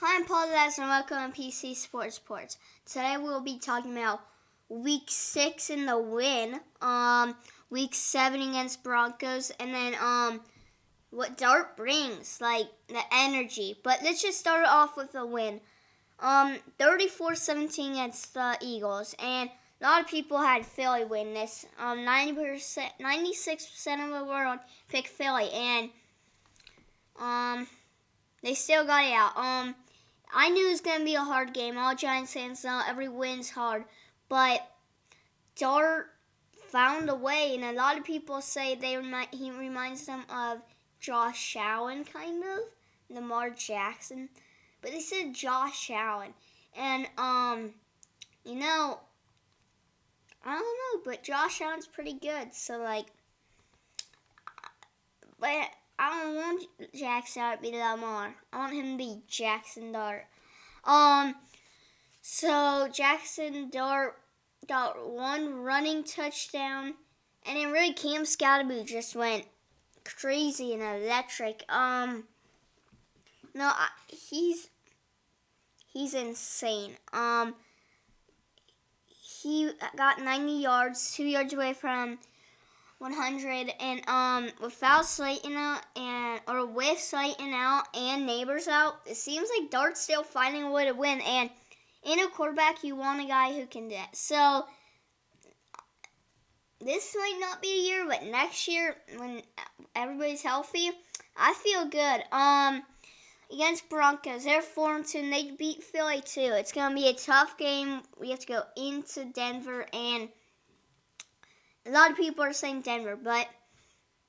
Hi, I'm Paul Lazar and welcome to PC Sports Reports. Today we'll be talking about Week 6 in the win, Week 7 against Broncos, and then what Dart brings, like the energy. But let's just start off with the win. 34-17 against the Eagles, and a lot of people had Philly win this. 96% of the world picked Philly, and they still got it out. I knew it was going to be a hard game. All Giants fans know every win's hard. But Dart found a way, and a lot of people say he reminds them of Josh Allen, kind of, Lamar Jackson. But they said Josh Allen. And, I don't know, but Josh Allen's pretty good. So, but I don't want Jackson Dart to be Lamar. I want him to be Jackson Dart. So Jackson Dart got one running touchdown, and then really Cam Scottaboo just went crazy and electric. He's insane. He got 90 yards, 2 yards away from 100, and without Slayton out with Slayton out and Neighbors out, it seems like Dart's still finding a way to win. And in a quarterback, you want a guy who can do that. So this might not be a year, but next year when everybody's healthy, I feel good. Against Broncos, they're 4-2, and they beat Philly too. It's gonna be a tough game. We have to go into Denver, and a lot of people are saying Denver, but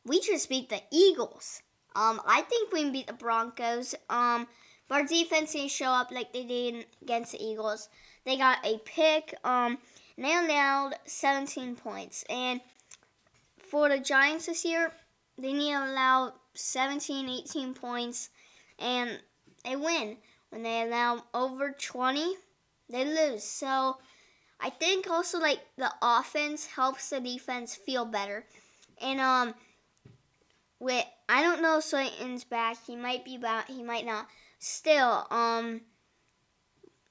we just beat the Eagles. I think we can beat the Broncos. But our defense didn't show up like they did against the Eagles. They got a pick. And they allowed 17 points. And for the Giants this year, they need to allow 17, 18 points, and they win. When they allow over 20, they lose. So I think also the offense helps the defense feel better. And I don't know if Slayton's back. He might be back. He might not. Still,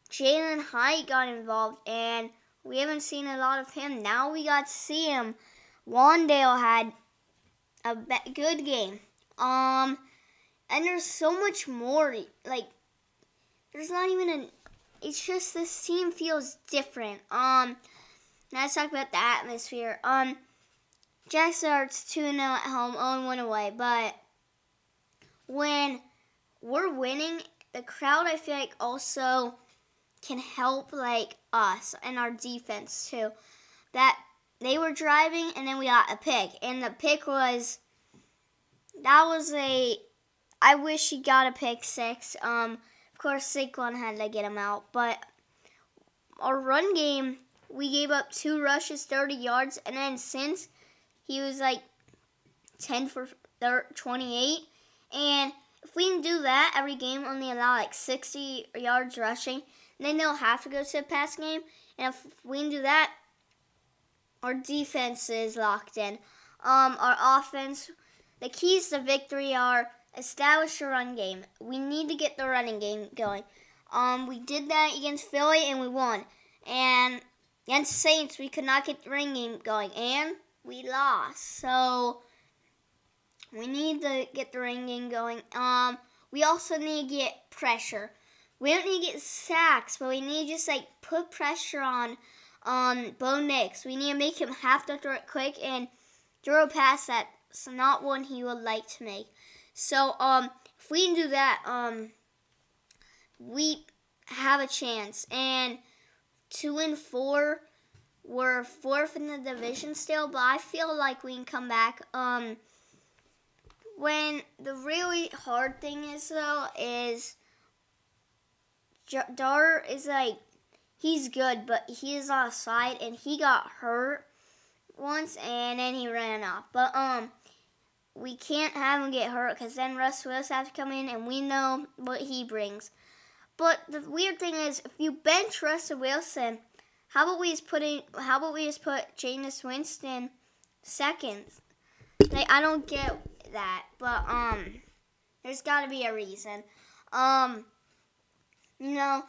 Jalen Hyatt got involved, and we haven't seen a lot of him. Now we got to see him. Wandale had a good game. And there's so much more. There's not even it's just this team feels different. Let's talk about the atmosphere. Jackson Dart's 2-0 at home, 0-1 away. But when we're winning, the crowd, I feel like, also can help us and our defense too. That they were driving, and then we got a pick, and the pick was I wish he got a pick 6. Of course, Saquon had to get him out, but our run game, we gave up 2 rushes, 30 yards, and then since he was 10 for 28, and if we can do that every game, only allow 60 yards rushing, then they'll have to go to the pass game, and if we can do that, our defense is locked in. Our offense, the keys to victory are establish a run game. We need to get the running game going. We did that against Philly, and we won. And against Saints, we could not get the running game going, and we lost. So we need to get the running game going. We also need to get pressure. We don't need to get sacks, but we need to just put pressure on Bo Nix. We need to make him have to throw it quick and throw a pass that's not one he would like to make. So if we can do that, we have a chance. And 2-4, we're 4th in the division still, but I feel like we can come back. When the really hard thing is though is Dart is he's good, but he is offside, and he got hurt once, and then he ran off. But we can't have him get hurt, because then Russ Wilson has to come in, and we know what he brings. But the weird thing is, if you bench Russell Wilson, how about we just put Jameis Winston second? I don't get that, but there's got to be a reason. You know,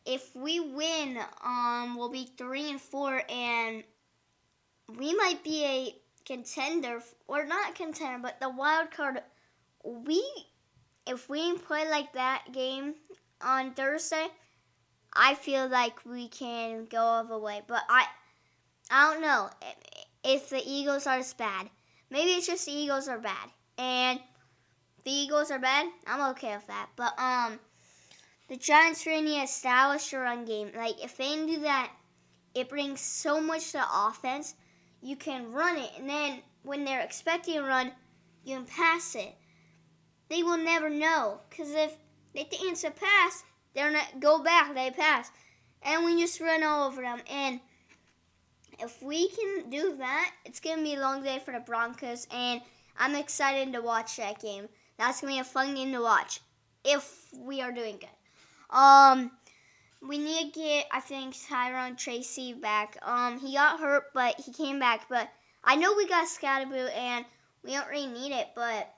if we win, we'll be 3-4, and we might be a contender, or not contender, but the wild card. If we play like that game on Thursday, I feel like we can go all the way. But I don't know if the Eagles are as bad. Maybe it's just the Eagles are bad, and if the Eagles are bad, I'm okay with that. But the Giants really need to establish a run game. Like, if they can do that, it brings so much to the offense. You can run it, and then when they're expecting a run, you can pass it. They will never know, because if they think it's a pass, they're not go back, they pass, and we just run all over them. And if we can do that, it's going to be a long day for the Broncos, and I'm excited to watch that game. That's going to be a fun game to watch if we are doing good. We need to get, I think, Tyrone Tracy back. He got hurt, but he came back. But I know we got Scatterboo, and we don't really need it, but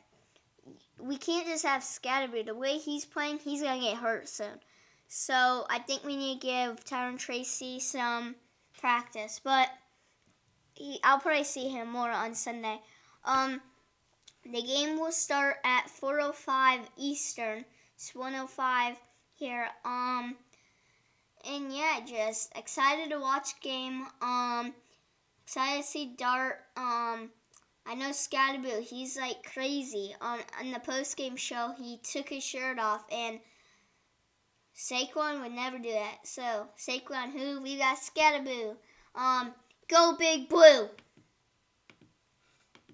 we can't just have Scatterboo. The way he's playing, he's going to get hurt soon. So I think we need to give Tyrone Tracy some practice. But I'll probably see him more on Sunday. The game will start at 4:05 Eastern. It's 1:05 here. And yeah, just excited to watch the game. Excited to see Dart. I know Scatterboo, he's like crazy. On the post-game show, he took his shirt off, and Saquon would never do that. So, Saquon who? We got Scatterboo. Go Big Blue!